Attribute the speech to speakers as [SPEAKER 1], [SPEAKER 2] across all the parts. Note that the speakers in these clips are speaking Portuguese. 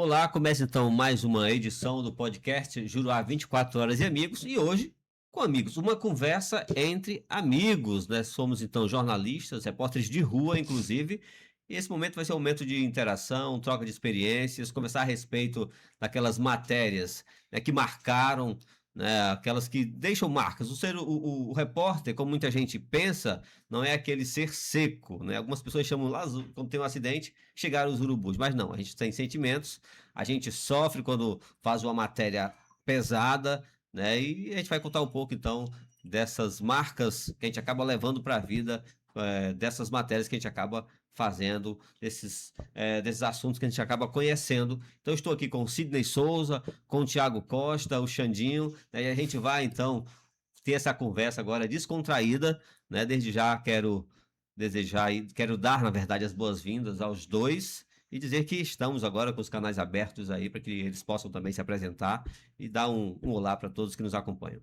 [SPEAKER 1] Olá, começa então mais uma edição do podcast Juruá 24 Horas e Amigos, e hoje com amigos, uma conversa entre amigos, né? Somos então jornalistas, repórteres de rua, inclusive, e esse momento vai ser um momento de interação, troca de experiências, conversar a respeito daquelas matérias, né, que marcaram, né, aquelas que deixam marcas. O repórter, como muita gente pensa, não é aquele ser seco, né? Algumas pessoas chamam lá, quando tem um acidente, chegaram os urubus, mas não, a gente tem sentimentos, a gente sofre quando faz uma matéria pesada, né? E a gente vai contar um pouco então dessas marcas que a gente acaba levando para a vida, dessas matérias que a gente acaba fazendo, desses assuntos que a gente acaba conhecendo. Então, eu estou aqui com o Sidney Souza, com o Thiago Costa, o Xandinho, né? E a gente vai então ter essa conversa agora descontraída, né? Desde já quero dar, na verdade, as boas-vindas aos dois e dizer que estamos agora com os canais abertos aí para que eles possam também se apresentar e dar um olá para todos que nos acompanham.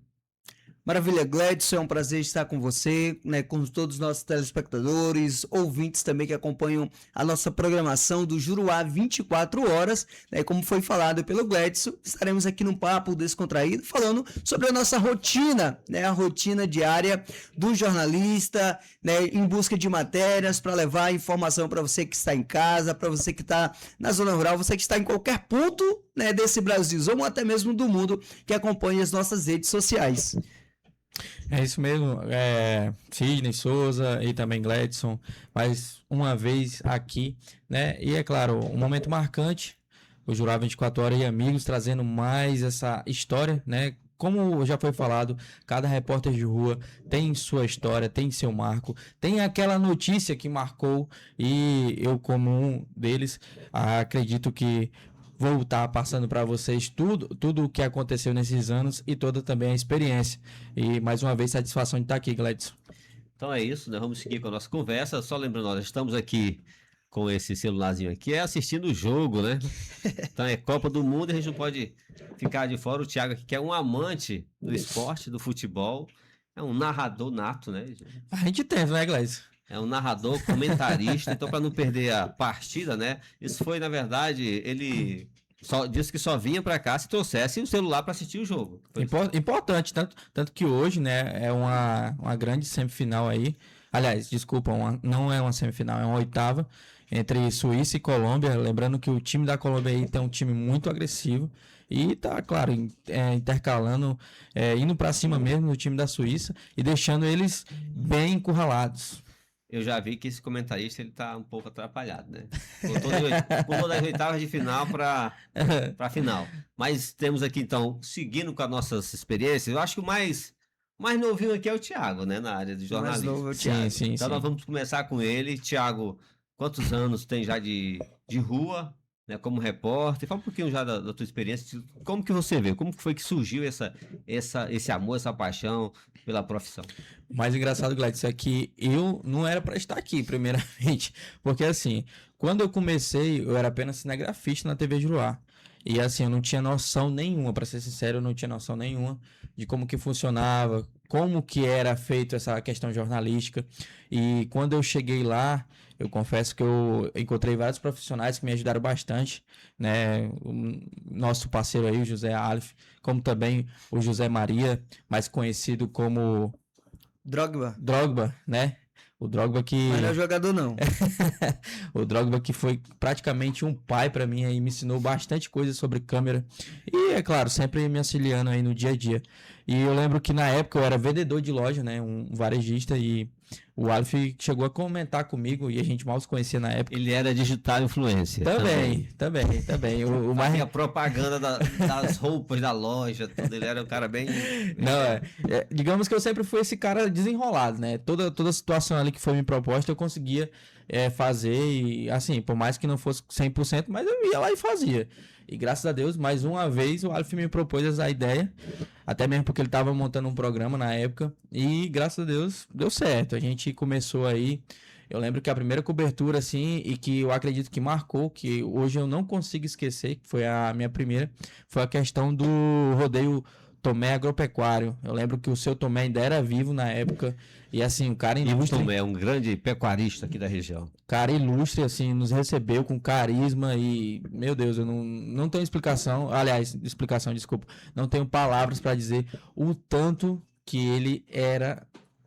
[SPEAKER 2] Maravilha, Gladson, é um prazer estar com você, né, com todos os nossos telespectadores, ouvintes também que acompanham a nossa programação do Juruá 24 horas, né, como foi falado pelo Gladson, estaremos aqui num papo descontraído, falando sobre a nossa rotina, né, a rotina diária do jornalista, né, em busca de matérias para levar informação para você que está em casa, para você que está na zona rural, você que está em qualquer ponto, né, desse Brasil, ou até mesmo do mundo, que acompanha as nossas redes sociais.
[SPEAKER 3] É isso mesmo, Sidney Souza e também Gladson, mais uma vez aqui, né? E é claro, um momento marcante, o Juruá 24 Horas e Amigos, trazendo mais essa história, né? Como já foi falado, cada repórter de rua tem sua história, tem seu marco, tem aquela notícia que marcou, e eu, como um deles, acredito que vou estar passando para vocês tudo o que aconteceu nesses anos e toda também a experiência. E mais uma vez, satisfação de estar aqui, Gladson.
[SPEAKER 1] Então é isso, né? Vamos seguir com a nossa conversa. Só lembrando, nós estamos aqui com esse celularzinho aqui, assistindo o jogo, né? Então é Copa do Mundo e a gente não pode ficar de fora. O Thiago aqui, que é um amante do esporte, do futebol, é um narrador nato, né?
[SPEAKER 3] A gente tenta, né, Gladson?
[SPEAKER 1] É um narrador, comentarista, então para não perder a partida, né? Isso foi, na verdade, ele disse que só vinha para cá se trouxesse o celular para assistir o jogo.
[SPEAKER 3] Importante, tanto que hoje, né, é uma grande semifinal aí. Aliás, desculpa, não é uma semifinal, é uma oitava entre Suíça e Colômbia. Lembrando que o time da Colômbia aí tem um time muito agressivo e tá, claro, intercalando, indo para cima mesmo no time da Suíça e deixando eles bem encurralados.
[SPEAKER 1] Eu já vi que esse comentarista ele tá um pouco atrapalhado, né? Pulou das oitavas de final para final. Mas temos aqui, então, seguindo com as nossas experiências, eu acho que o mais novinho aqui é o Thiago, né? Na área de jornalismo.
[SPEAKER 2] Mais novo é o Thiago.
[SPEAKER 3] Sim.
[SPEAKER 1] Então nós vamos começar com ele. Thiago, quantos anos tem já de rua, né? Como repórter? Fala um pouquinho já da tua experiência. Como que você vê? Como que foi que surgiu esse amor, essa paixão pela profissão?
[SPEAKER 3] O mais engraçado, Gladys, é que eu não era para estar aqui, primeiramente. Porque, assim, quando eu comecei, eu era apenas cinegrafista na TV Juruá. E, assim, eu não tinha noção nenhuma, para ser sincero, eu não tinha noção nenhuma de como que funcionava, como que era feito essa questão jornalística. E quando eu cheguei lá, eu confesso que eu encontrei vários profissionais que me ajudaram bastante, né? O nosso parceiro aí, o José Alf, como também o José Maria, mais conhecido como Drogba, né? O Drogba que...
[SPEAKER 2] Mas não é jogador, não.
[SPEAKER 3] O Drogba que foi praticamente um pai para mim, aí me ensinou bastante coisa sobre câmera. E, é claro, sempre me auxiliando aí no dia a dia. E eu lembro que na época eu era vendedor de loja, né? Um varejista, e o Alf chegou a comentar comigo e a gente mal se conhecia na época.
[SPEAKER 1] Ele era digital influencer.
[SPEAKER 3] Também. O
[SPEAKER 1] mais... a propaganda das roupas da loja, tudo. Ele era um cara bem...
[SPEAKER 3] Não, digamos que eu sempre fui esse cara desenrolado, né? Toda situação ali que foi me proposta eu conseguia fazer, e assim, por mais que não fosse 100%, mas eu ia lá e fazia. E graças a Deus, mais uma vez, o Alf me propôs essa ideia, até mesmo porque ele estava montando um programa na época, e graças a Deus deu certo. A gente começou aí, eu lembro que a primeira cobertura, assim, e que eu acredito que marcou, que hoje eu não consigo esquecer, que foi a minha primeira, foi a questão do rodeio Tomé Agropecuário. Eu lembro que o seu Tomé ainda era vivo na época. E assim, um cara
[SPEAKER 1] E o
[SPEAKER 3] ilustre.
[SPEAKER 1] Tomé é um grande pecuarista aqui da região.
[SPEAKER 3] Cara ilustre, assim, nos recebeu com carisma e, meu Deus, eu não tenho explicação. Aliás, explicação, desculpa. Não tenho palavras para dizer o tanto que ele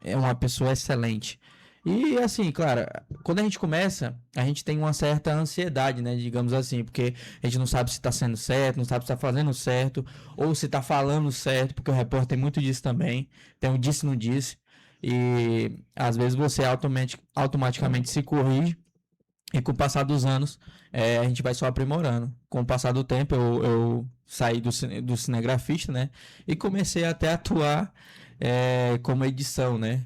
[SPEAKER 3] é uma pessoa excelente. E assim, claro, quando a gente começa, a gente tem uma certa ansiedade, né, digamos assim, porque a gente não sabe se está sendo certo, não sabe se está fazendo certo, ou se está falando certo, porque o repórter tem muito disso também, tem um disse não disse, e às vezes você automaticamente se corrige, e com o passar dos anos, a gente vai só aprimorando. Com o passar do tempo, eu saí do cinegrafista, né, e comecei até a atuar como edição, né.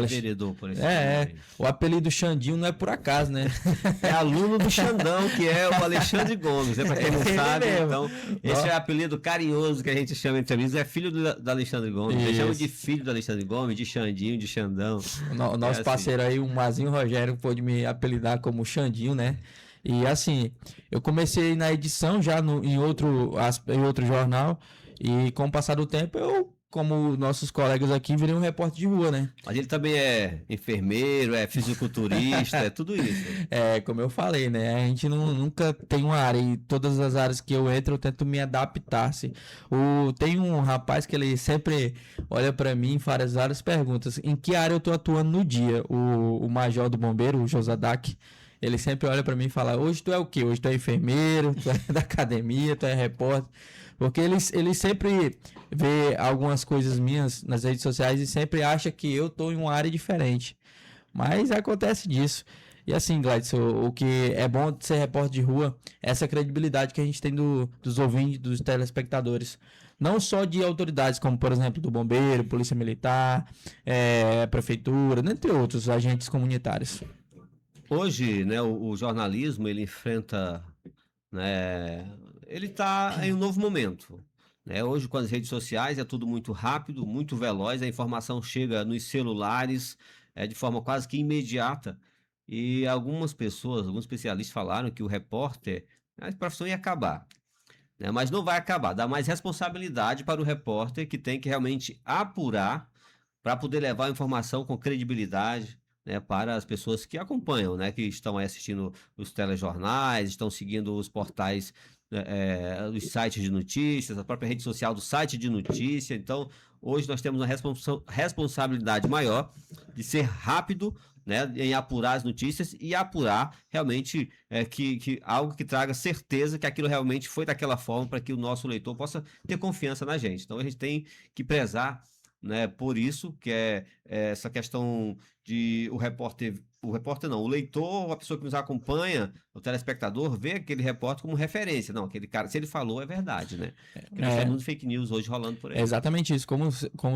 [SPEAKER 1] Vereador, por exemplo.
[SPEAKER 3] O apelido Xandinho não é por acaso, né?
[SPEAKER 1] É aluno do Xandão, que é o Alexandre Gomes, né? Pra quem não sabe, então, esse é o apelido carinhoso que a gente chama entre amigos, é filho do Alexandre Gomes. A gente chama de filho do Alexandre Gomes, de Xandinho, de Xandão.
[SPEAKER 3] O nosso
[SPEAKER 1] assim.
[SPEAKER 3] parceiro aí, o Mazinho Rogério, pôde me apelidar como Xandinho, né? E assim, eu comecei na edição já em outro jornal, e com o passar do tempo, como nossos colegas aqui, virei um repórter de rua, né?
[SPEAKER 1] Mas ele também é enfermeiro, é fisiculturista, é tudo isso.
[SPEAKER 3] Como eu falei, né? A gente nunca tem uma área, e todas as áreas que eu entro, eu tento me adaptar. Assim. Tem um rapaz que ele sempre olha pra mim e faz várias perguntas. Em que área eu tô atuando no dia? O major do bombeiro, o Josadak, ele sempre olha pra mim e fala, hoje tu é o quê? Hoje tu é enfermeiro, tu é da academia, tu é repórter. Porque ele sempre vê algumas coisas minhas nas redes sociais e sempre acha que eu tô em uma área diferente. Mas acontece disso. E assim, Gladson, o que é bom de ser repórter de rua é essa credibilidade que a gente tem dos ouvintes, dos telespectadores. Não só de autoridades, como por exemplo do Bombeiro, Polícia Militar, Prefeitura, dentre outros agentes comunitários.
[SPEAKER 1] Hoje, né, o jornalismo, ele enfrenta, né, ele está em um novo momento. Né? Hoje, com as redes sociais, é tudo muito rápido, muito veloz, a informação chega nos celulares de forma quase que imediata. E algumas pessoas, alguns especialistas falaram que o repórter, a profissão ia acabar. Né? Mas não vai acabar, dá mais responsabilidade para o repórter, que tem que realmente apurar para poder levar a informação com credibilidade, né, para as pessoas que acompanham, né, que estão aí assistindo os telejornais, estão seguindo os portais, os sites de notícias, a própria rede social do site de notícia. Então, hoje nós temos uma responsabilidade maior de ser rápido, né, em apurar as notícias e apurar realmente que algo que traga certeza que aquilo realmente foi daquela forma, para que o nosso leitor possa ter confiança na gente. Então, a gente tem que prezar, né, por isso, que é essa questão de o repórter não, o leitor, a pessoa que nos acompanha, o telespectador, vê aquele repórter como referência. Não, aquele cara, se ele falou, é verdade, né? Porque nós temos muito fake news hoje rolando por aí.
[SPEAKER 3] É exatamente isso, como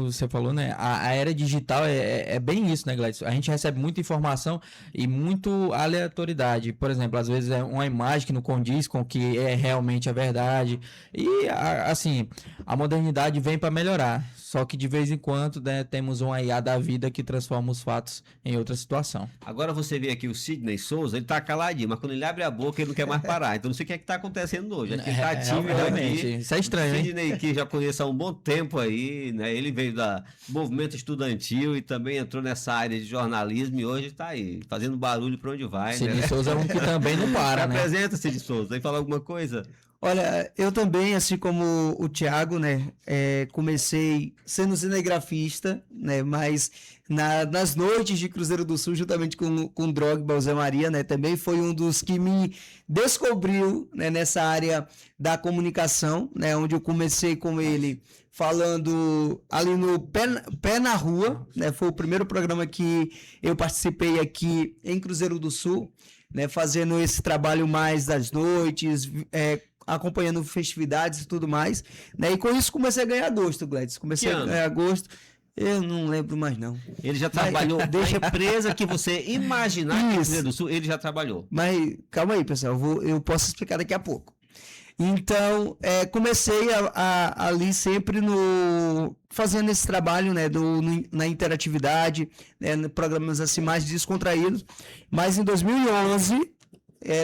[SPEAKER 3] você falou, né? A era digital é bem isso, né, Gladys? A gente recebe muita informação e muito aleatoriedade. Por exemplo, às vezes é uma imagem que não condiz com o que é realmente a verdade. E, assim, a modernidade vem para melhorar. Só que de vez em quando, né, temos uma IA da vida que transforma os fatos em outra situação.
[SPEAKER 1] Agora você vê aqui o Sidney Souza, ele tá caladinho, mas quando ele abre a boca, ele não quer mais parar. Então não sei o que é que tá acontecendo hoje. Acho que ele tá tímido
[SPEAKER 3] realmente.
[SPEAKER 1] aqui.
[SPEAKER 3] Isso é estranho,
[SPEAKER 1] o
[SPEAKER 3] hein?
[SPEAKER 1] Sidney, que já conheço há um bom tempo aí, né? Ele veio do movimento estudantil e também entrou nessa área de jornalismo e hoje tá aí, fazendo barulho pra onde vai.
[SPEAKER 3] Sidney
[SPEAKER 1] né?
[SPEAKER 3] Souza é um que também não para, né?
[SPEAKER 1] Apresenta, Sidney Souza. Vai falar alguma coisa?
[SPEAKER 2] Olha, eu também, assim como o Thiago, né, comecei sendo cinegrafista, né, mas nas noites de Cruzeiro do Sul, juntamente com o Drogba, o Zé Maria, né, também foi um dos que me descobriu, né, nessa área da comunicação, né, onde eu comecei com ele falando ali no Pé na Rua, né, foi o primeiro programa que eu participei aqui em Cruzeiro do Sul, né, fazendo esse trabalho mais das noites, acompanhando festividades e tudo mais, né? E com isso comecei a ganhar gosto, Gladys. Comecei a ganhar gosto. Eu não lembro mais, não.
[SPEAKER 1] Ele já trabalhou, deixa empresa que você imaginar que no Rio Grande do Sul, ele já trabalhou.
[SPEAKER 2] Mas calma aí, pessoal, eu posso explicar daqui a pouco. Então, comecei ali sempre fazendo esse trabalho, né, na interatividade, né, programas assim mais descontraídos. Mas em 2011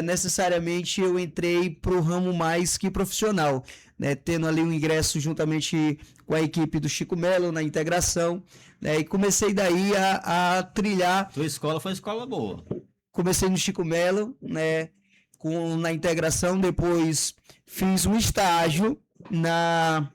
[SPEAKER 2] necessariamente eu entrei para o ramo mais que profissional, né? Tendo ali um ingresso juntamente com a equipe do Chico Melo na integração, né? E comecei daí a trilhar.
[SPEAKER 1] Tua escola foi uma escola boa.
[SPEAKER 2] Comecei no Chico Melo, né? Na integração, depois fiz um estágio na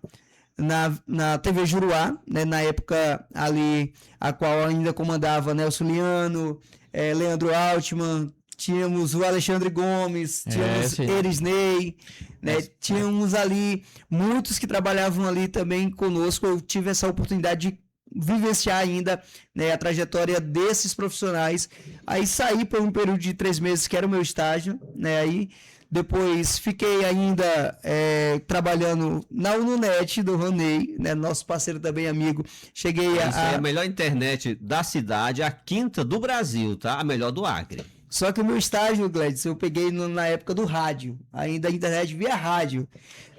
[SPEAKER 2] TV Juruá, né, na época ali, a qual ainda comandava Nelson Liano, Leandro Altman, tínhamos o Alexandre Gomes, tínhamos Erisney, né, tínhamos ali muitos que trabalhavam ali também conosco. Eu tive essa oportunidade de vivenciar ainda, né, a trajetória desses profissionais. Aí saí por um período de 3 meses, que era o meu estágio, né, aí depois fiquei ainda trabalhando na Ununet do Ronei, né, nosso parceiro também, amigo. Cheguei
[SPEAKER 1] Isso é a melhor internet da cidade, a quinta do Brasil, tá? A melhor do Acre.
[SPEAKER 2] Só que o meu estágio, Gladys, eu peguei na época do rádio, ainda a internet via rádio,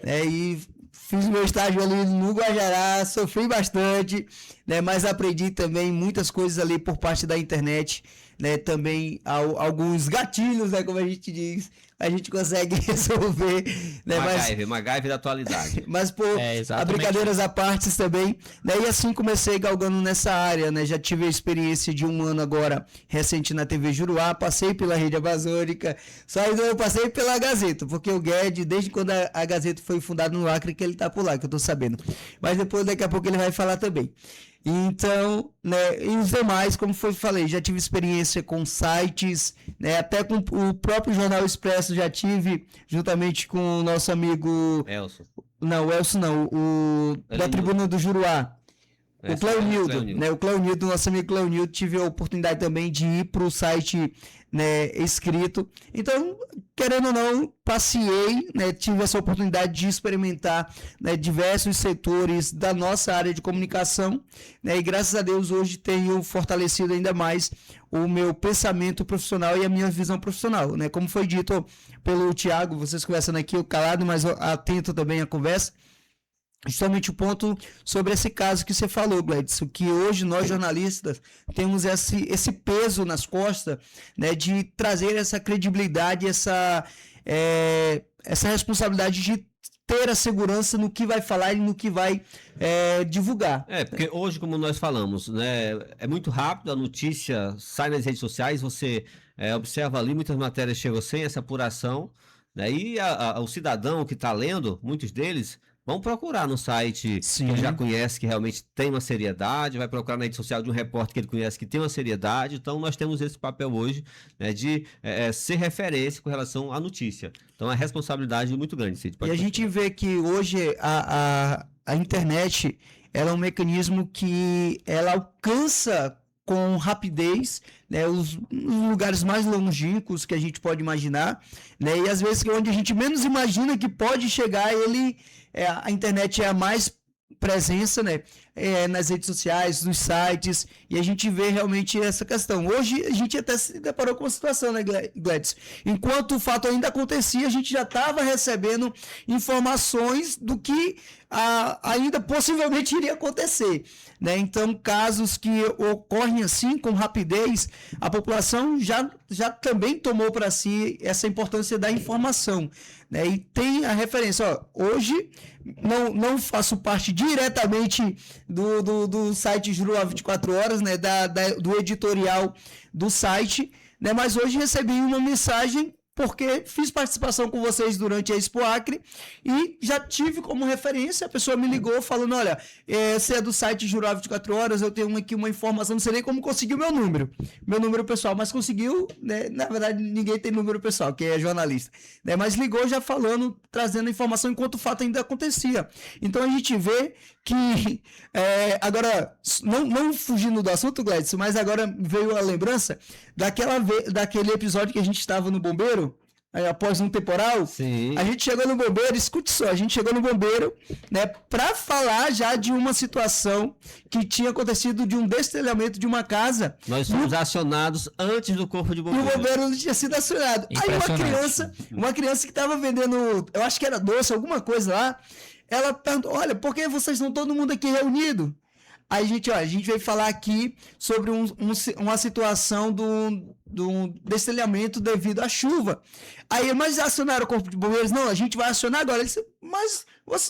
[SPEAKER 2] né, e fiz meu estágio ali no Guajará, sofri bastante, né, mas aprendi também muitas coisas ali por parte da internet, né, também alguns gatilhos, né, como a gente diz, a gente consegue resolver, né,
[SPEAKER 1] MacGyver da atualidade.
[SPEAKER 2] Mas a brincadeiras à parte também, né, e assim comecei galgando nessa área, né, já tive a experiência de 1 ano agora, recente na TV Juruá, passei pela Rede Amazônica, só ainda eu passei pela Gazeta, porque o Guedes, desde quando a Gazeta foi fundada no Acre, que ele tá por lá, que eu tô sabendo, mas depois, daqui a pouco ele vai falar também. Então, né, e os demais, como falei, já tive experiência com sites, né, até com o próprio Jornal Expresso já tive, juntamente com o nosso amigo...
[SPEAKER 1] Elson.
[SPEAKER 2] Não, o Elson não, da Tribuna do Juruá. O Cleonildo, né? O Cleonildo, nosso amigo Cleonildo, tive a oportunidade também de ir para o site, né, escrito. Então, querendo ou não, passei, né, tive essa oportunidade de experimentar, né, diversos setores da nossa área de comunicação, né, e graças a Deus hoje tenho fortalecido ainda mais o meu pensamento profissional e a minha visão profissional, né? Como foi dito pelo Thiago, vocês conversando aqui, eu calado, mas atento também à conversa. Justamente o ponto sobre esse caso que você falou, Gladys, que hoje nós jornalistas temos esse peso nas costas, né, de trazer essa credibilidade, essa responsabilidade de ter a segurança no que vai falar e no que vai divulgar.
[SPEAKER 1] Porque hoje, como nós falamos, né, é muito rápido, a notícia sai nas redes sociais, você observa ali, muitas matérias chegam sem essa apuração, né, e o cidadão que está lendo, muitos deles... Vão procurar no site que ele já conhece, que realmente tem uma seriedade, vai procurar na rede social de um repórter que ele conhece que tem uma seriedade. Então, nós temos esse papel hoje, né, de ser referência com relação à notícia. Então, a responsabilidade é muito grande, Cid.
[SPEAKER 2] E a gente vê que hoje a internet ela é um mecanismo que ela alcança com rapidez, né, os lugares mais longínquos que a gente pode imaginar, né, e às vezes onde a gente menos imagina que pode chegar, a internet é a mais presença, né, nas redes sociais, nos sites, e a gente vê realmente essa questão. Hoje a gente até se deparou com uma situação, né, Gladys? Enquanto o fato ainda acontecia, a gente já estava recebendo informações do que ainda possivelmente iria acontecer, né? Então, casos que ocorrem assim, com rapidez, a população já também tomou para si essa importância da informação, né? E tem a referência, hoje não faço parte diretamente do site Juruá 24 Horas, né? Do editorial do site, né? Mas hoje recebi uma mensagem porque fiz participação com vocês durante a Expo Acre e já tive como referência, a pessoa me ligou falando, olha, você é do site Juruá 24 Horas, eu tenho aqui uma informação, não sei nem como conseguiu meu número pessoal, mas conseguiu, né? Na verdade ninguém tem número pessoal, que é jornalista, né? Mas ligou já falando, trazendo informação enquanto o fato ainda acontecia. Então a gente vê que, agora, não fugindo do assunto, Gladys, mas agora veio a lembrança daquele episódio que a gente estava no bombeiro, após um temporal.
[SPEAKER 1] Sim.
[SPEAKER 2] A gente chegou no bombeiro, escute só, a gente chegou no bombeiro, né, para falar já de uma situação que tinha acontecido de um destelhamento de uma casa.
[SPEAKER 1] Nós fomos acionados antes do corpo de bombeiro.
[SPEAKER 2] E o bombeiro não tinha sido acionado. Aí uma criança que estava vendendo, eu acho que era doce, alguma coisa lá, ela perguntou, olha, por que vocês estão todo mundo aqui reunido? Aí, a gente veio falar aqui sobre uma situação do destelhamento devido à chuva. Aí, mas acionaram o Corpo de Bombeiros? Não, a gente vai acionar agora. Ele disse, mas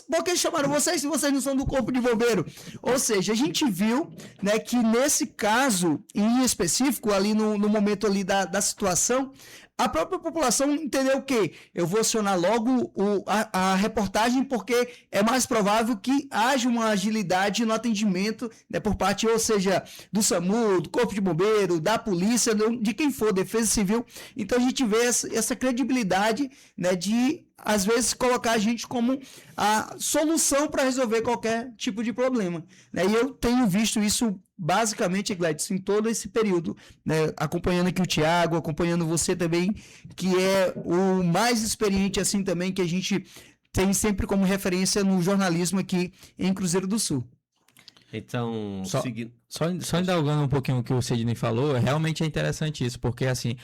[SPEAKER 2] por que chamaram vocês se vocês não são do Corpo de Bombeiro? Ou seja, a gente viu, né, que nesse caso, em específico, ali no momento ali da situação, a própria população entendeu o quê? Eu vou acionar logo a reportagem porque é mais provável que haja uma agilidade no atendimento, né, por parte, ou seja, do SAMU, do Corpo de Bombeiro, da polícia, de quem for, Defesa Civil. Então a gente vê essa credibilidade, né, de às vezes colocar a gente como a solução para resolver qualquer tipo de problema, né? E eu tenho visto isso basicamente, Gladys, em todo esse período, né? Acompanhando aqui o Thiago, acompanhando você também, que é o mais experiente assim também, que a gente tem sempre como referência no jornalismo aqui em Cruzeiro do Sul.
[SPEAKER 1] Então,
[SPEAKER 3] só indagando um pouquinho o que o Sidney falou, realmente é interessante isso, porque assim,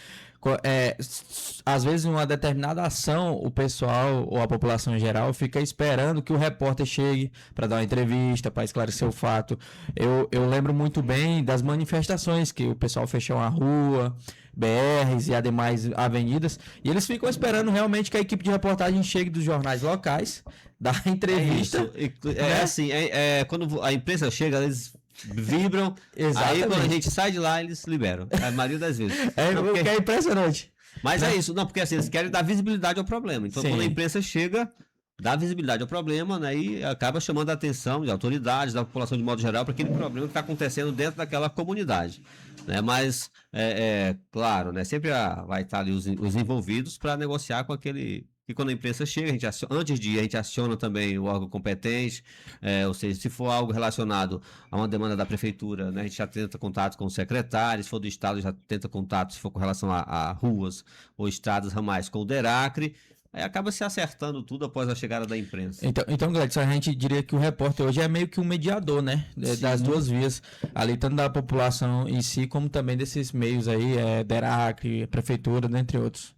[SPEAKER 3] às vezes em uma determinada ação, o pessoal ou a população em geral fica esperando que o repórter chegue para dar uma entrevista, para esclarecer o fato. Eu lembro muito bem das manifestações que o pessoal fechou a rua, BRs e ademais avenidas, e eles ficam esperando realmente que a equipe de reportagem chegue dos jornais locais, dar entrevista.
[SPEAKER 1] Assim, quando a imprensa chega, eles vibram, aí quando a gente sai de lá, eles liberam, a maioria das vezes.
[SPEAKER 3] Porque é impressionante.
[SPEAKER 1] Mas é isso, não, porque assim, eles querem dar visibilidade ao problema, então quando a imprensa chega, dá visibilidade ao problema, né, e acaba chamando a atenção de autoridades, da população de modo geral, para aquele problema que está acontecendo dentro daquela comunidade, né, mas, claro, né, sempre vai estar ali os envolvidos para negociar com aquele... E quando a imprensa chega, antes de ir, a gente aciona também o órgão competente, ou seja, se for algo relacionado a uma demanda da prefeitura, né, a gente já tenta contato com o secretário, se for do estado, já tenta contato, se for com relação a ruas ou estradas ramais, com o DERACRE, aí acaba se acertando tudo após a chegada da imprensa.
[SPEAKER 3] Então, Gladys, a gente diria que o repórter hoje é meio que um mediador, né? Das duas vias, ali tanto da população em si, como também desses meios aí, DERACRE, prefeitura, dentre outros.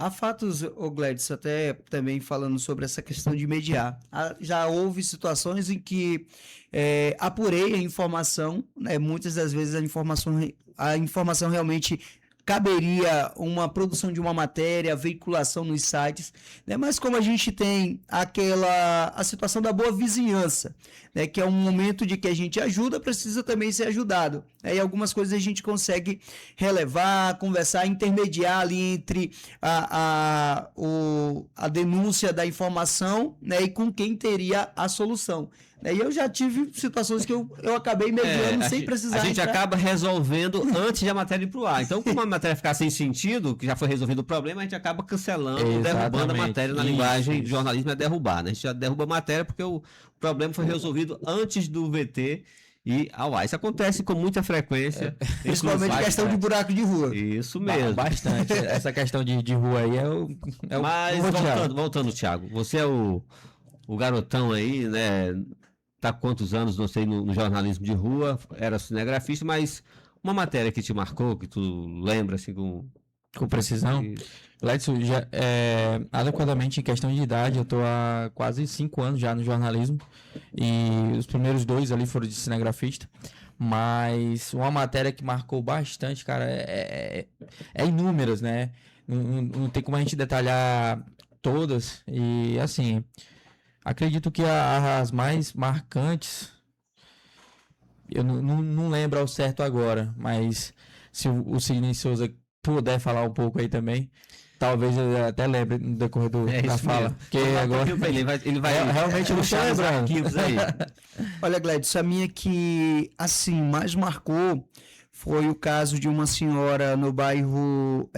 [SPEAKER 2] Há fatos, Gladys, até também falando sobre essa questão de mediar. Já houve situações em que apurei a informação, né? Muitas das vezes a informação realmente caberia uma produção de uma matéria, veiculação nos sites, né? Mas como a gente tem a situação da boa vizinhança, né? Que é um momento de que a gente ajuda, precisa também ser ajudado, né? E algumas coisas a gente consegue relevar, conversar, intermediar ali entre a denúncia da informação, né? E com quem teria a solução. E eu já tive situações que eu acabei mediando sem precisar.
[SPEAKER 1] A gente acaba resolvendo antes de a matéria ir pro ar. Então, como a matéria ficar sem sentido, que já foi resolvido o problema, a gente acaba cancelando, derrubando a matéria. Na linguagem de jornalismo é derrubar, né? A gente já derruba a matéria porque o problema foi resolvido antes do VT e ao ar. Isso acontece com muita frequência.
[SPEAKER 2] Principalmente questão de buraco de rua.
[SPEAKER 1] Isso mesmo.
[SPEAKER 3] Bastante. Essa questão de rua aí é o
[SPEAKER 1] Mas voltando, Thiago, você é o garotão aí, né? Tá quantos anos, não sei, no jornalismo de rua, era cinegrafista, mas uma matéria que te marcou, que tu lembra assim com
[SPEAKER 3] precisão? Gladson, adequadamente em questão de idade, eu tô há quase 5 anos já no jornalismo e os primeiros 2 ali foram de cinegrafista, mas uma matéria que marcou bastante, cara, é inúmeras, né? Não tem como a gente detalhar todas e assim... Acredito que as mais marcantes, eu não lembro ao certo agora, mas se o Sidney Souza puder falar um pouco aí também, talvez eu até lembre no decorrer da fala. Porque agora
[SPEAKER 1] ele vai
[SPEAKER 3] realmente não estou lembrando.
[SPEAKER 2] Olha, Gladys, a minha que assim mais marcou foi o caso de uma senhora no bairro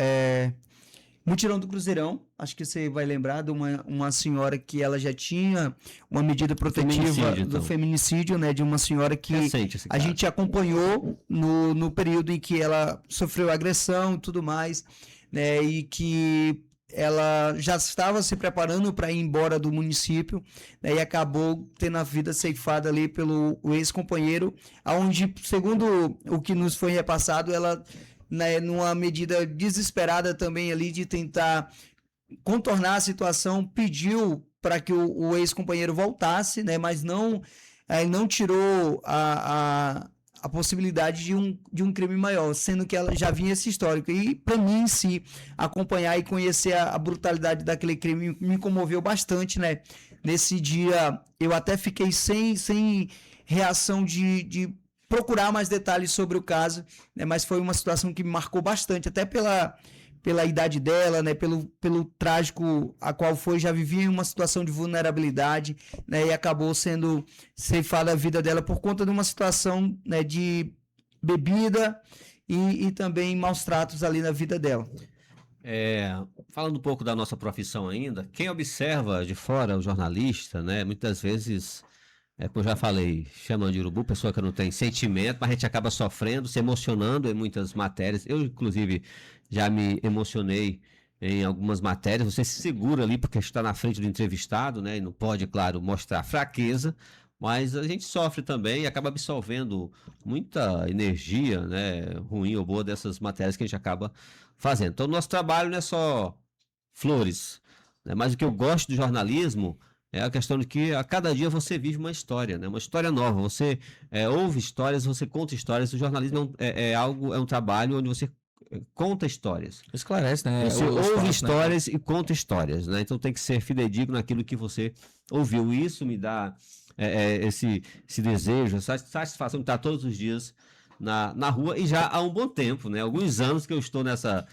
[SPEAKER 2] Mutirão do Cruzeirão. Acho que você vai lembrar de uma senhora que ela já tinha uma medida protetiva do feminicídio, né? De uma senhora que a gente acompanhou no período em que ela sofreu agressão e tudo mais, né? E que ela já estava se preparando para ir embora do município, né? E acabou tendo a vida ceifada ali pelo ex-companheiro, onde, segundo o que nos foi repassado, ela, né, numa medida desesperada também ali de tentar contornar a situação, pediu para que o ex-companheiro voltasse, né, mas não não tirou a possibilidade de um crime maior, sendo que ela já vinha esse histórico. E para mim, em si, acompanhar e conhecer a brutalidade daquele crime me comoveu bastante, né? Nesse dia, eu até fiquei sem reação de procurar mais detalhes sobre o caso, né? Mas foi uma situação que me marcou bastante, até pela idade dela, né, pelo trágico a qual foi, já vivia em uma situação de vulnerabilidade, né, e acabou sendo ceifada a vida dela por conta de uma situação, né, de bebida e também maus tratos ali na vida dela.
[SPEAKER 1] Falando um pouco da nossa profissão ainda, quem observa de fora o jornalista, né, muitas vezes, como eu já falei, chamando de urubu, pessoa que não tem sentimento, mas a gente acaba sofrendo, se emocionando em muitas matérias. Eu, inclusive, já me emocionei em algumas matérias. Você se segura ali porque está na frente do entrevistado, né? E não pode, claro, mostrar fraqueza, mas a gente sofre também e acaba absorvendo muita energia, né? Ruim ou boa dessas matérias que a gente acaba fazendo. Então, o nosso trabalho não é só flores, né? Mas o que eu gosto do jornalismo é a questão de que a cada dia você vive uma história, né? Uma história nova. Você ouve histórias, você conta histórias. O jornalismo é um trabalho onde você conta histórias.
[SPEAKER 3] Esclarece, né?
[SPEAKER 1] Você ouve histórias, né? E conta histórias, né? Então tem que ser fidedigno naquilo que você ouviu. Isso me dá esse desejo, essa satisfação de estar todos os dias na rua, e já há um bom tempo, né? Alguns anos que eu estou nessa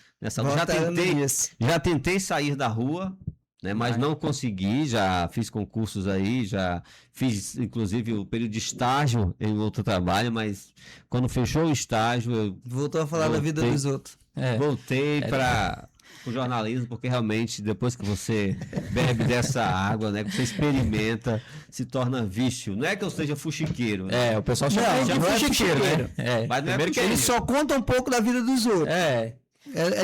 [SPEAKER 1] já tentei sair da rua, né? Mas não consegui. Já fiz concursos aí, já fiz inclusive o período de estágio em outro trabalho, mas quando fechou o estágio eu
[SPEAKER 2] voltou a falar da vida dos outros.
[SPEAKER 1] Voltei para o jornalismo, porque realmente depois que você bebe dessa água, né, que você experimenta, se torna vício. Não é que eu seja fuxiqueiro, né?
[SPEAKER 3] O pessoal chama de fuxiqueiro, né?
[SPEAKER 1] Mas não é
[SPEAKER 2] ele só conta um pouco da vida dos outros. É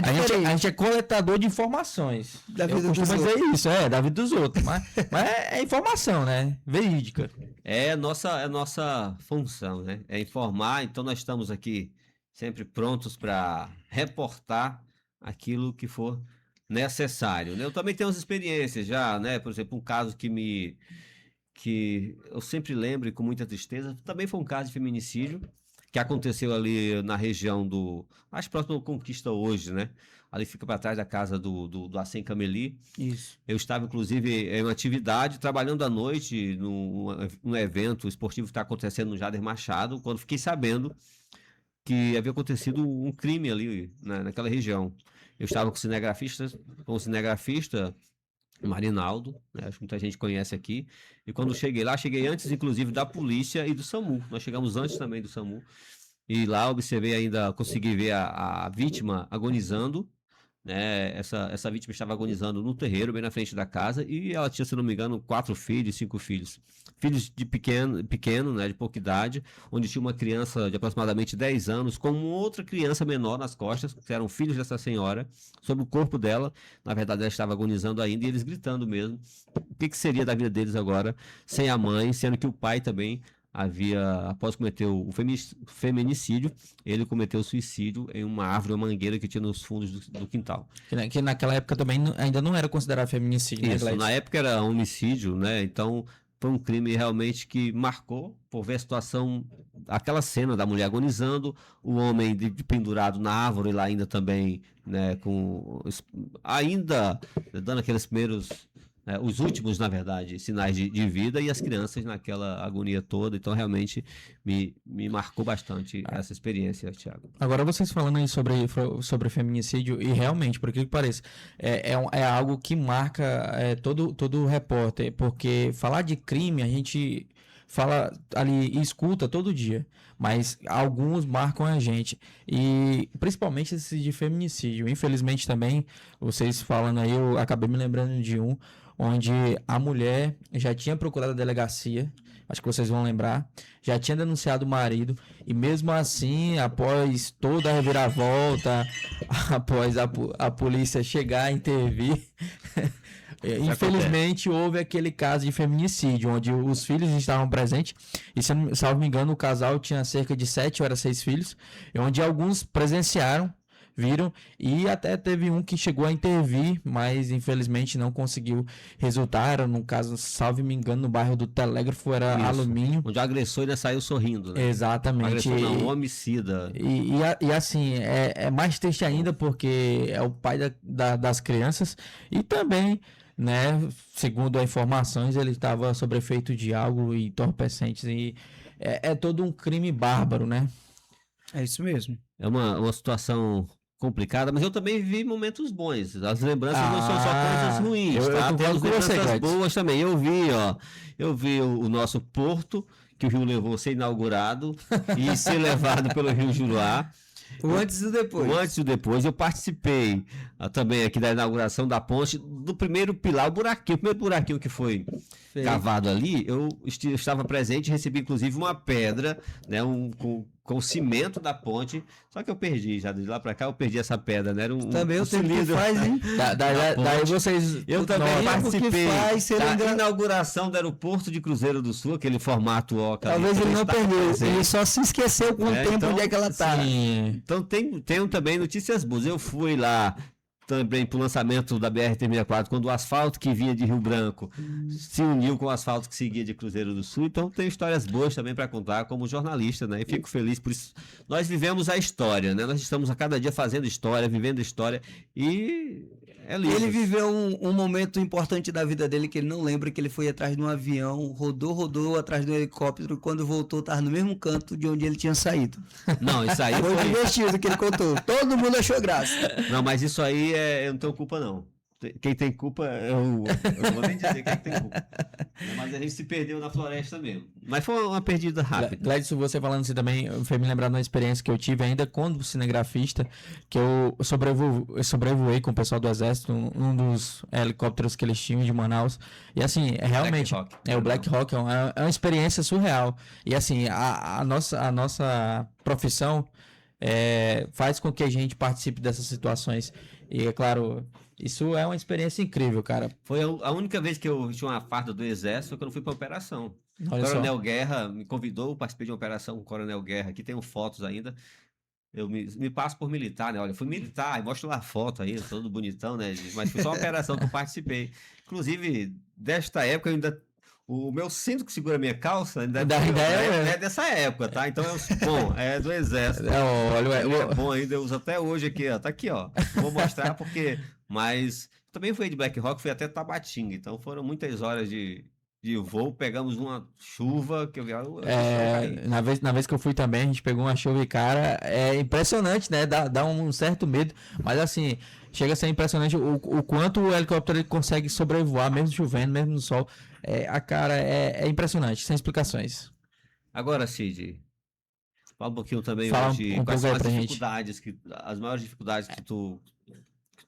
[SPEAKER 2] diferente.
[SPEAKER 3] A gente é coletador de informações.
[SPEAKER 2] Da vida dos
[SPEAKER 3] outros.
[SPEAKER 2] Mas
[SPEAKER 3] é isso, da vida dos outros. Mas é informação, né? Verídica.
[SPEAKER 1] É nossa função, né? É informar. Então nós estamos aqui sempre prontos para reportar aquilo que for necessário, né? Eu também tenho umas experiências já, né? Por exemplo, um caso que eu sempre lembro e com muita tristeza, também foi um caso de feminicídio, que aconteceu ali na região mais próximo do Conquista hoje, né? Ali fica para trás da casa do Acém Cameli.
[SPEAKER 2] Isso.
[SPEAKER 1] Eu estava, inclusive, em uma atividade, trabalhando à noite num evento esportivo que está acontecendo no Jader Machado, quando fiquei sabendo que havia acontecido um crime ali, né, naquela região. Eu estava com o cinegrafista Marinaldo, né? Acho que muita gente conhece aqui. E quando cheguei lá, cheguei antes, inclusive, da polícia e do SAMU. Nós chegamos antes também do SAMU. E lá observei ainda, consegui ver a vítima agonizando, né? Essa vítima estava agonizando no terreiro, bem na frente da casa, e ela tinha, se não me engano, 4 filhos, 5 filhos. Filhos de pequeno, né, de pouca idade, onde tinha uma criança de aproximadamente 10 anos, com outra criança menor nas costas, que eram filhos dessa senhora, sobre o corpo dela. Na verdade, ela estava agonizando ainda, e eles gritando mesmo. O que seria da vida deles agora, sem a mãe, sendo que o pai também após cometer o feminicídio, ele cometeu o suicídio em uma árvore, uma mangueira que tinha nos fundos do quintal.
[SPEAKER 3] Que naquela época também ainda não era considerado feminicídio, né,
[SPEAKER 1] Isso, na época era homicídio, né? Então foi um crime realmente que marcou, por ver a situação, aquela cena da mulher agonizando, o homem pendurado na árvore lá ainda também, né, ainda dando aqueles primeiros... os últimos, na verdade, sinais de vida, e as crianças naquela agonia toda. Então, realmente, me marcou bastante essa experiência, Thiago.
[SPEAKER 3] Agora, vocês falando aí sobre feminicídio, e realmente, por que pareça, é algo que marca todo repórter, porque falar de crime, a gente fala ali e escuta todo dia, mas alguns marcam a gente, e principalmente esse de feminicídio. Infelizmente também, vocês falando aí, eu acabei me lembrando de onde a mulher já tinha procurado a delegacia, acho que vocês vão lembrar, já tinha denunciado o marido, e mesmo assim, após toda a reviravolta, após a polícia chegar a intervir, infelizmente houve aquele caso de feminicídio, onde os filhos estavam presentes, e se não me engano, o casal tinha cerca de 7 ou 6 filhos, onde alguns presenciaram viram, e até teve um que chegou a intervir, mas infelizmente não conseguiu resultar. Era, no caso, salve me engano, no bairro do Telégrafo, era
[SPEAKER 1] Isso.
[SPEAKER 3] alumínio.
[SPEAKER 1] Onde o agressor ainda saiu sorrindo, né?
[SPEAKER 3] Exatamente.
[SPEAKER 1] Agressor não, homicida.
[SPEAKER 3] E assim, é mais triste ainda porque é o pai das crianças e também, né, segundo as informações, ele estava sob efeito de algo entorpecentes e é todo um crime bárbaro, né?
[SPEAKER 2] É isso mesmo.
[SPEAKER 1] É uma situação complicada, mas eu também vivi momentos bons. As lembranças não são só coisas ruins,
[SPEAKER 3] eu
[SPEAKER 1] tá?
[SPEAKER 3] concordo
[SPEAKER 1] Temos
[SPEAKER 3] com você,
[SPEAKER 1] lembranças
[SPEAKER 3] Gladys.
[SPEAKER 1] boas também. Eu vi o nosso porto, que o Rio levou a ser inaugurado e ser levado pelo Rio Juruá.
[SPEAKER 2] O antes e o depois.
[SPEAKER 1] O antes e o depois, eu participei também aqui da inauguração da ponte, do primeiro pilar, o primeiro buraquinho que foi
[SPEAKER 2] Sei.
[SPEAKER 1] cavado ali, eu estava presente e recebi inclusive uma pedra, né, com o cimento da ponte, só que eu perdi, já de lá para cá eu perdi essa pedra, né? Era
[SPEAKER 2] Também
[SPEAKER 1] um
[SPEAKER 2] o tempo que
[SPEAKER 1] cilindro.
[SPEAKER 2] faz, hein?
[SPEAKER 3] Daí vocês.
[SPEAKER 1] Eu também
[SPEAKER 2] Nossa,
[SPEAKER 1] participei
[SPEAKER 2] porque faz, você
[SPEAKER 1] da
[SPEAKER 2] lembra-
[SPEAKER 1] inauguração do aeroporto de Cruzeiro do Sul, aquele formato Oca. ali,
[SPEAKER 2] Talvez ele
[SPEAKER 1] eu
[SPEAKER 2] não
[SPEAKER 1] estava
[SPEAKER 2] perdeu,
[SPEAKER 1] presente.
[SPEAKER 2] ele só se esqueceu com o
[SPEAKER 1] É,
[SPEAKER 2] tempo
[SPEAKER 1] então,
[SPEAKER 2] onde é que ela tá.
[SPEAKER 3] Sim.
[SPEAKER 1] Então tem também notícias boas. Eu fui lá também pro lançamento da BR-364, quando o asfalto que vinha de Rio Branco se uniu com o asfalto que seguia de Cruzeiro do Sul. Então tem histórias boas também para contar como jornalista, né? E fico feliz por isso. Nós vivemos a história, né? Nós estamos a cada dia fazendo história, vivendo história e é lindo.
[SPEAKER 2] Ele viveu um momento importante da vida dele que ele não lembra, que ele foi atrás de um avião, rodou atrás de um helicóptero, quando voltou tava no mesmo canto de onde ele tinha saído.
[SPEAKER 1] Não, isso aí
[SPEAKER 2] Foi
[SPEAKER 1] foi.
[SPEAKER 2] divertido que ele contou. Todo mundo achou graça.
[SPEAKER 1] Não, mas isso aí eu não tenho culpa, não. Quem tem culpa, eu não vou nem dizer quem tem culpa. Mas a gente se perdeu na floresta mesmo. Mas foi uma perdida rápida.
[SPEAKER 3] Gladys, você falando assim também, foi me lembrar de uma experiência que eu tive ainda quando cinegrafista, que eu sobrevoei com o pessoal do Exército, um dos helicópteros que eles tinham de Manaus. E assim, realmente,
[SPEAKER 1] Black Hawk.
[SPEAKER 3] o Black Hawk é uma experiência surreal. E assim, a nossa profissão faz com que a gente participe dessas situações. E é claro, isso é uma experiência incrível, cara.
[SPEAKER 1] Foi a única vez que eu tinha uma farda do Exército que eu não fui para operação. O
[SPEAKER 3] Olha só.
[SPEAKER 1] Coronel Guerra me convidou, eu participei de uma operação com o Coronel Guerra, aqui tenho fotos ainda. Eu me passo por militar, né? Olha, eu fui militar, e mostro lá a foto aí, todo bonitão, né? Mas foi só uma operação que eu participei. Inclusive, desta época eu ainda. O meu cinto que segura a minha calça ainda é dessa época, tá? Então é do Exército. É bom ainda, eu uso até hoje aqui, ó. Tá aqui, ó. Vou mostrar porque. Mas também fui de Black Hawk, fui até Tabatinga. Então foram muitas horas de voo. Pegamos uma chuva que eu vi.
[SPEAKER 3] Na vez que eu fui também, a gente pegou uma chuva e, cara, é impressionante, né? Dá um certo medo. Mas assim, chega a ser impressionante o quanto o helicóptero ele consegue sobrevoar, mesmo chovendo, mesmo no sol. Cara, é impressionante, sem explicações.
[SPEAKER 1] Agora, Cid, fala um pouquinho também
[SPEAKER 3] Fala
[SPEAKER 1] hoje.
[SPEAKER 3] um
[SPEAKER 1] Quais
[SPEAKER 3] pouco
[SPEAKER 1] são
[SPEAKER 3] aí
[SPEAKER 1] as
[SPEAKER 3] pra gente.
[SPEAKER 1] dificuldades, as maiores dificuldades que tu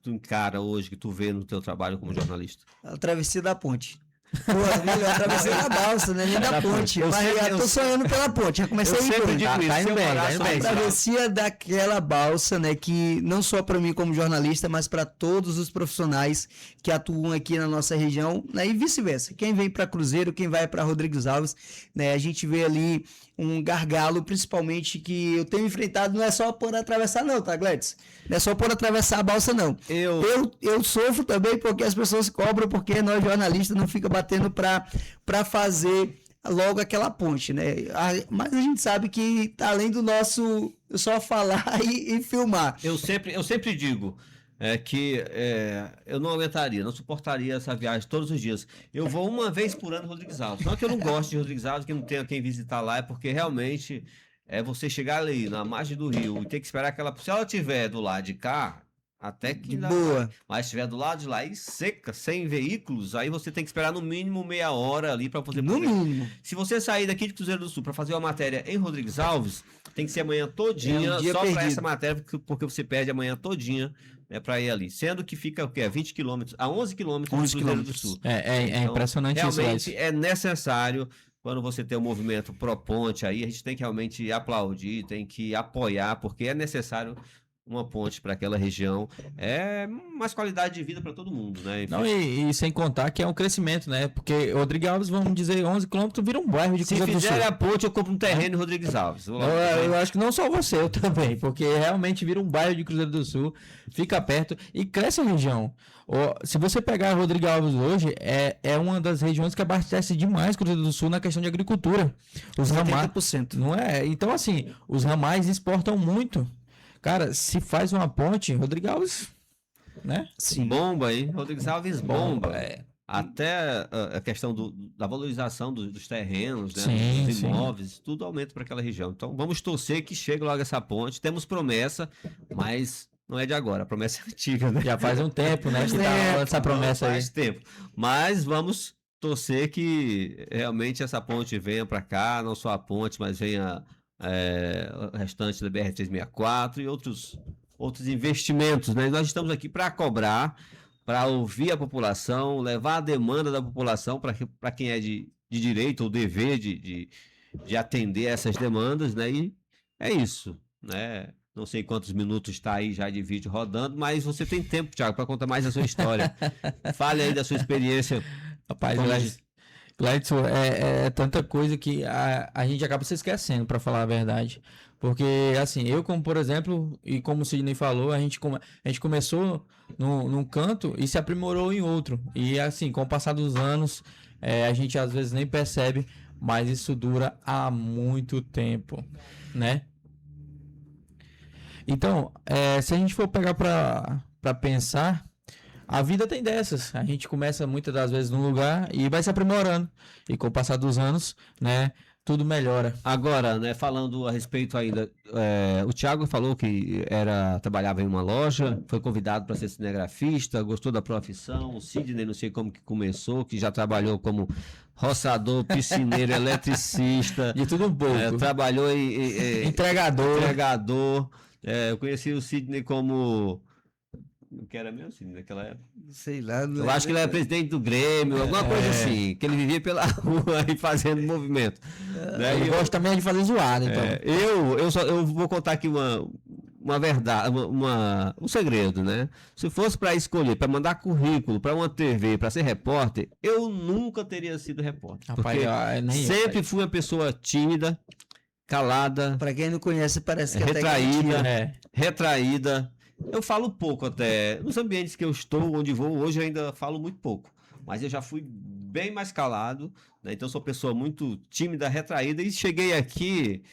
[SPEAKER 1] encara hoje, que tu vê no teu trabalho como jornalista?
[SPEAKER 2] A travessia da ponte. Pô, melhor a travessia da balsa, né? Nem da ponte.
[SPEAKER 1] Eu
[SPEAKER 2] Mas
[SPEAKER 1] sempre-
[SPEAKER 2] já
[SPEAKER 1] eu
[SPEAKER 2] tô sonhando pela ponte. Já comecei
[SPEAKER 1] Eu
[SPEAKER 2] a ir
[SPEAKER 1] sempre
[SPEAKER 2] bem.
[SPEAKER 1] digo isso.
[SPEAKER 3] Tá
[SPEAKER 1] se
[SPEAKER 3] indo
[SPEAKER 1] eu
[SPEAKER 3] bem,
[SPEAKER 1] morar
[SPEAKER 3] tá indo
[SPEAKER 1] só
[SPEAKER 3] bem.
[SPEAKER 1] em
[SPEAKER 2] A travessia daquela balsa, né? Que não só para mim como jornalista, mas para todos os profissionais que atuam aqui na nossa região, né? E vice-versa. Quem vem para Cruzeiro, quem vai para Rodrigues Alves, né? A gente vê ali um gargalo, principalmente que eu tenho enfrentado, não é só por atravessar não, tá, Gladys? Não é só por atravessar a balsa não. Eu sofro também porque as pessoas cobram, porque nós jornalistas não fica batendo para fazer logo aquela ponte, né? Mas a gente sabe que tá além do nosso só falar e filmar.
[SPEAKER 1] Eu sempre digo que eu não aguentaria, não suportaria essa viagem todos os dias. Eu vou uma vez por ano em Rodrigues Alves. Não é que eu não gosto de Rodrigues Alves, que não tenha quem visitar lá, é porque realmente você chegar ali na margem do rio e ter que esperar se ela estiver do lado de cá, até que dá.
[SPEAKER 2] Boa.
[SPEAKER 1] Mas se estiver do lado de lá e seca, sem veículos, aí você tem que esperar no mínimo meia hora ali para poder.
[SPEAKER 2] No mínimo.
[SPEAKER 1] Se você sair daqui de Cruzeiro do Sul para fazer uma matéria em Rodrigues Alves, tem que ser amanhã todinha,
[SPEAKER 2] É um dia
[SPEAKER 1] só para
[SPEAKER 2] perdido.
[SPEAKER 1] essa matéria, porque você perde amanhã todinha para ir ali. Sendo que fica o quê? 20 quilômetros, a 11 quilômetros de
[SPEAKER 2] 11
[SPEAKER 1] Cruzeiro do
[SPEAKER 2] quilômetros.
[SPEAKER 1] Sul.
[SPEAKER 3] É
[SPEAKER 1] Então,
[SPEAKER 3] impressionante isso,
[SPEAKER 1] realmente
[SPEAKER 3] Gladys.
[SPEAKER 1] é necessário, quando você tem um movimento pró-ponte aí, a gente tem que realmente aplaudir, tem que apoiar, porque é necessário uma ponte para aquela região é mais qualidade de vida para todo mundo, né? Enfim.
[SPEAKER 3] Não, e sem contar que é um crescimento, né? Porque Rodrigues Alves, vamos dizer, 11 quilômetros vira um bairro de
[SPEAKER 1] Se
[SPEAKER 3] Cruzeiro do Sul.
[SPEAKER 1] fizer a ponte, eu compro um terreno em Rodrigues Alves.
[SPEAKER 3] Eu acho que não só você, eu também, porque realmente vira um bairro de Cruzeiro do Sul, fica perto e cresce a região. Se você pegar Rodrigues Alves hoje, é uma das regiões que abastece demais Cruzeiro do Sul na questão de agricultura. Os ramais,
[SPEAKER 2] 70%.
[SPEAKER 3] não é? Então, assim, os ramais exportam muito. Cara, se faz uma ponte, Rodrigues Alves, né?
[SPEAKER 2] Sim.
[SPEAKER 1] Bomba, hein? Rodrigues Alves bomba.
[SPEAKER 3] É.
[SPEAKER 1] Até a questão da valorização dos terrenos, né?
[SPEAKER 3] Sim,
[SPEAKER 1] dos
[SPEAKER 3] sim.
[SPEAKER 1] imóveis, tudo aumenta para aquela região. Então vamos torcer que chegue logo essa ponte. Temos promessa, mas não é de agora. A promessa é antiga, né?
[SPEAKER 3] Já faz um tempo, né? Que tá rolando essa promessa aí.
[SPEAKER 1] Faz tempo. Mas vamos torcer que realmente essa ponte venha para cá, não só a ponte, mas venha o restante da BR-364 e outros investimentos, né? Nós estamos aqui para cobrar, para ouvir a população, levar a demanda da população para quem é de direito ou dever de atender essas demandas, né? E é isso, né? Não sei quantos minutos está aí já de vídeo rodando, mas você tem tempo, Thiago, para contar mais a sua história. Fale aí da sua experiência.
[SPEAKER 3] Rapaz, Gleidson, é tanta coisa que a gente acaba se esquecendo, para falar a verdade. Porque, assim, eu, como por exemplo, e como o Sidney falou, a gente começou num canto e se aprimorou em outro. E, assim, com o passar dos anos, a gente às vezes nem percebe, mas isso dura há muito tempo, né? Então, se a gente for pegar para pensar, a vida tem dessas. A gente começa muitas das vezes num lugar e vai se aprimorando. E com o passar dos anos, né, tudo melhora.
[SPEAKER 1] Agora, né, falando a respeito ainda, o Thiago falou que trabalhava em uma loja, foi convidado para ser cinegrafista, gostou da profissão. O Sidney, não sei como que começou, que já trabalhou como roçador, piscineiro, eletricista.
[SPEAKER 3] De tudo um pouco.
[SPEAKER 1] Trabalhou
[SPEAKER 3] Entregador.
[SPEAKER 1] Eu conheci o Sidney como... O que era mesmo, Sidney, naquela época?
[SPEAKER 2] Sei lá.
[SPEAKER 1] Eu acho que ele era presidente do Grêmio, alguma coisa assim, que ele vivia pela rua e fazendo movimento. Né?
[SPEAKER 3] Ele gosta também de fazer zoada, então.
[SPEAKER 1] Eu vou contar aqui uma verdade, um segredo, né? Se fosse para escolher, para mandar currículo para uma TV, para ser repórter, eu nunca teria sido repórter.
[SPEAKER 3] Rapaz,
[SPEAKER 1] porque sempre fui uma pessoa tímida, calada,
[SPEAKER 2] para quem não conhece, parece que
[SPEAKER 1] retraída. Eu falo pouco até. Nos ambientes que eu estou, onde vou, hoje eu ainda falo muito pouco. Mas eu já fui bem mais calado, né? Então sou uma pessoa muito tímida, retraída. E cheguei aqui,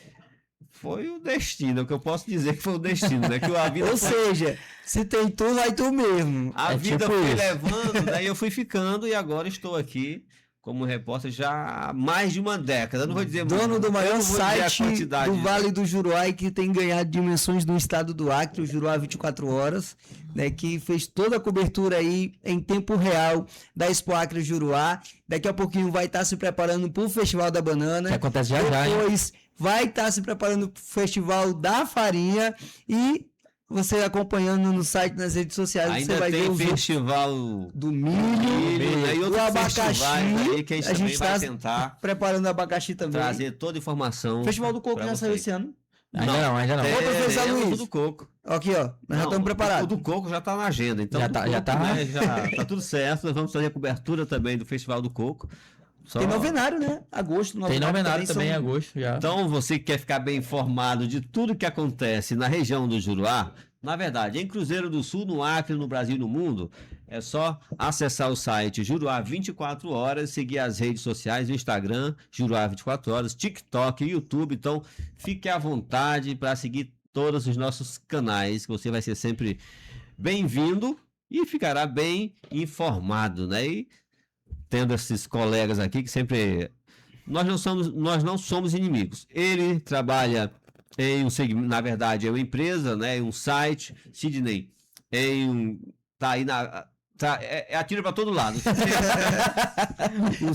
[SPEAKER 1] foi o destino. O que eu posso dizer que foi o destino, né? Que a vida
[SPEAKER 2] Ou seja, se tem tu, vai tu mesmo.
[SPEAKER 1] A vida foi levando, daí eu fui ficando e agora estou aqui como repórter já há mais de uma década. Não vou dizer
[SPEAKER 2] dono do maior site do
[SPEAKER 1] de...
[SPEAKER 2] Vale do Juruá e que tem ganhado dimensões no estado do Acre, o Juruá 24 Horas, né, que fez toda a cobertura aí em tempo real da Expo Acre Juruá. Daqui a pouquinho vai estar se preparando para o Festival da Banana.
[SPEAKER 3] Que acontece já.
[SPEAKER 2] Depois vai estar se preparando para o Festival da Farinha e... Você acompanhando no site, nas redes sociais,
[SPEAKER 1] ainda
[SPEAKER 2] você vai ver o
[SPEAKER 1] festival
[SPEAKER 2] do milho,
[SPEAKER 1] né? E
[SPEAKER 2] do abacaxi.
[SPEAKER 1] Aí que a gente vai tentar
[SPEAKER 2] preparando abacaxi também.
[SPEAKER 1] Trazer toda a informação.
[SPEAKER 2] O Festival do Coco já saiu esse ano.
[SPEAKER 3] Ainda não.
[SPEAKER 2] Ô, professor Luiz.
[SPEAKER 1] Do Coco.
[SPEAKER 2] Aqui, ó. Nós já estamos preparados.
[SPEAKER 1] O do Coco já está na agenda. Então,
[SPEAKER 3] já
[SPEAKER 1] tá tudo certo. Nós vamos fazer a cobertura também do Festival do Coco.
[SPEAKER 2] Tem novenário, né? Agosto.
[SPEAKER 3] Tem novenário também em agosto já.
[SPEAKER 1] Então, você que quer ficar bem informado de tudo que acontece na região do Juruá, na verdade, em Cruzeiro do Sul, no Acre, no Brasil e no mundo, é só acessar o site Juruá 24 Horas, seguir as redes sociais, o Instagram, Juruá 24 Horas, TikTok, YouTube. Então, fique à vontade para seguir todos os nossos canais, que você vai ser sempre bem-vindo e ficará bem informado, né? E tendo esses colegas aqui que sempre... Nós não somos inimigos. Ele trabalha em um segmento, na verdade, é uma empresa, né? Um site. Sidney tá aí atira para todo lado.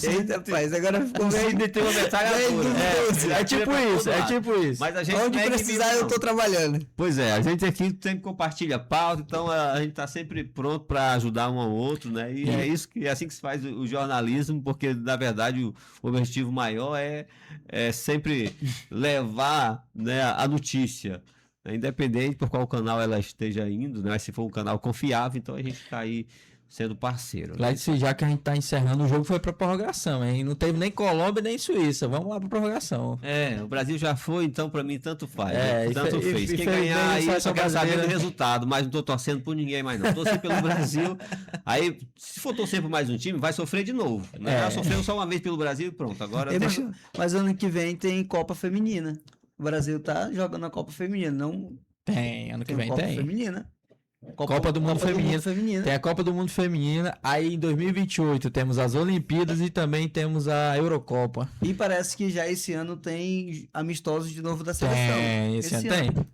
[SPEAKER 2] Eita, rapaz, agora ficou
[SPEAKER 1] meio... tem uma metralhadora.
[SPEAKER 3] É tipo isso.
[SPEAKER 1] Mas a gente
[SPEAKER 2] onde precisar eu tô trabalhando.
[SPEAKER 1] Pois é, a gente aqui sempre compartilha pauta, então a gente tá sempre pronto para ajudar um ao outro, né? E é assim que se faz o jornalismo, porque na verdade o objetivo maior é sempre levar, né, a notícia. Independente por qual canal ela esteja indo, né? Se for um canal confiável, então a gente está aí sendo parceiro. Né?
[SPEAKER 3] Gladys, já que a gente tá encerrando, o jogo foi pra prorrogação, hein? Não teve nem Colômbia nem Suíça. Vamos lá pra prorrogação.
[SPEAKER 1] O Brasil já foi, então pra mim tanto faz.
[SPEAKER 3] É,
[SPEAKER 1] né? Tanto fez. Quem ganhar aí, eu só quero saber do resultado, mas não tô torcendo por ninguém mais não. Torci pelo Brasil. Aí, se for torcer por mais um time, vai sofrer de novo. Né? Já sofreu só uma vez pelo Brasil e pronto. Agora
[SPEAKER 2] Mas ano que vem tem Copa Feminina. O Brasil tá jogando a Copa Feminina, não
[SPEAKER 3] Tem, ano que vem
[SPEAKER 2] Copa
[SPEAKER 3] tem.
[SPEAKER 2] Feminina.
[SPEAKER 3] Copa do Mundo Feminino. Tem a Copa do Mundo Feminina. Aí em 2028 temos as Olimpíadas e também temos a Eurocopa.
[SPEAKER 2] E parece que já esse ano tem amistosos de novo da seleção.
[SPEAKER 3] Esse ano tem.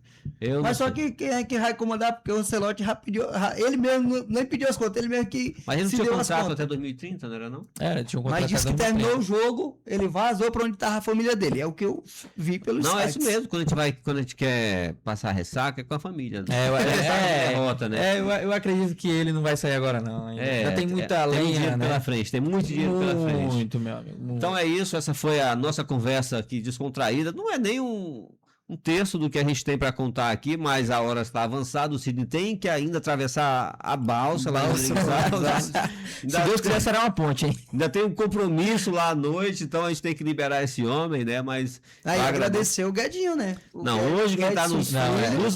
[SPEAKER 2] Mas só que quem é que vai comandar? Porque o Ancelotti já pediu. Ele mesmo nem pediu as contas, ele mesmo que.
[SPEAKER 1] Mas ele não
[SPEAKER 2] se
[SPEAKER 1] tinha
[SPEAKER 2] deu as
[SPEAKER 1] contrato
[SPEAKER 2] contas.
[SPEAKER 1] até 2030, não era não?
[SPEAKER 3] Tinha um contrato.
[SPEAKER 2] Mas disse que
[SPEAKER 3] até
[SPEAKER 2] terminou
[SPEAKER 3] 2030.
[SPEAKER 2] o jogo, ele vazou pra onde tava a família dele. É o que eu vi pelos
[SPEAKER 1] Não, é
[SPEAKER 2] sites.
[SPEAKER 1] isso mesmo. Quando a gente quer passar ressaca, é com a família. Né? Derrota, né?
[SPEAKER 3] Eu acredito que ele não vai sair agora, não. Ainda tem muita
[SPEAKER 1] tem
[SPEAKER 3] lenha,
[SPEAKER 1] dinheiro
[SPEAKER 3] né?
[SPEAKER 1] pela frente, tem muito dinheiro pela frente.
[SPEAKER 3] Muito, meu amigo. Muito.
[SPEAKER 1] Então é isso, essa foi a nossa conversa aqui descontraída. Não é nem um terço do que a gente tem para contar aqui, mas a hora está avançada. O Sidney tem que ainda atravessar a balsa lá em
[SPEAKER 3] Se
[SPEAKER 1] Ainda,
[SPEAKER 3] Deus quiser, será uma ponte, hein?
[SPEAKER 1] ainda tem um compromisso lá à noite, então a gente tem que liberar esse homem, né? Mas
[SPEAKER 2] Aí agradecer o Guedinho, né?
[SPEAKER 1] Não, hoje quem tá nos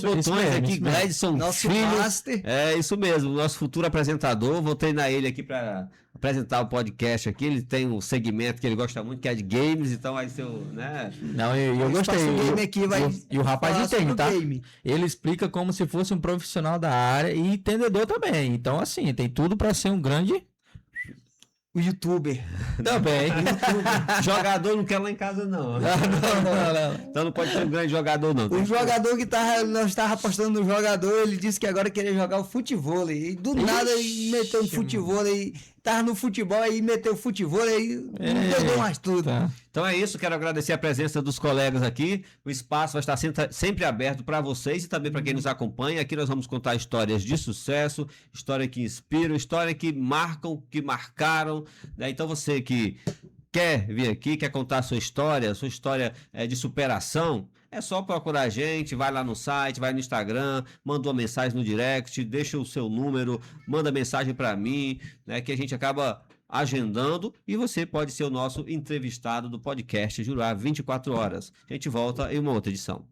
[SPEAKER 1] botões aqui,
[SPEAKER 3] isso mesmo.
[SPEAKER 1] Gladson
[SPEAKER 2] Nosso
[SPEAKER 1] Filho.
[SPEAKER 2] master.
[SPEAKER 1] É isso mesmo, nosso futuro apresentador. Vou treinar ele aqui para apresentar o podcast aqui. Ele tem um segmento que ele gosta muito, que é de games, então vai ser o, né?
[SPEAKER 3] Não, eu gostei.
[SPEAKER 2] Espaço Game aqui vai
[SPEAKER 3] E o rapaz
[SPEAKER 2] falar
[SPEAKER 3] entende,
[SPEAKER 2] sobre
[SPEAKER 3] tá?
[SPEAKER 2] o game.
[SPEAKER 3] Ele explica como se fosse um profissional da área e entendedor também. Então, assim, tem tudo pra ser um grande
[SPEAKER 2] O youtuber.
[SPEAKER 3] também.
[SPEAKER 1] Jogador não quer lá em casa, não.
[SPEAKER 3] não.
[SPEAKER 1] Então não pode ser um grande jogador, não.
[SPEAKER 2] O jogador que nós estava apostando no jogador, ele disse que agora queria jogar o futebol. E do nada ele meteu um futebol aí. Tava no futebol aí, meteu futebol aí, não pegou mais tudo.
[SPEAKER 3] Tá.
[SPEAKER 1] Então é isso, quero agradecer a presença dos colegas aqui. O espaço vai estar sempre aberto para vocês e também para quem nos acompanha. Aqui nós vamos contar histórias de sucesso, histórias que inspiram, histórias que marcam, que marcaram. Né? Então você que quer vir aqui, quer contar a sua história de superação, é só procurar a gente, vai lá no site, vai no Instagram, manda uma mensagem no direct, deixa o seu número, manda mensagem para mim, né, que a gente acaba agendando e você pode ser o nosso entrevistado do podcast Juruá 24 horas. A gente volta em uma outra edição.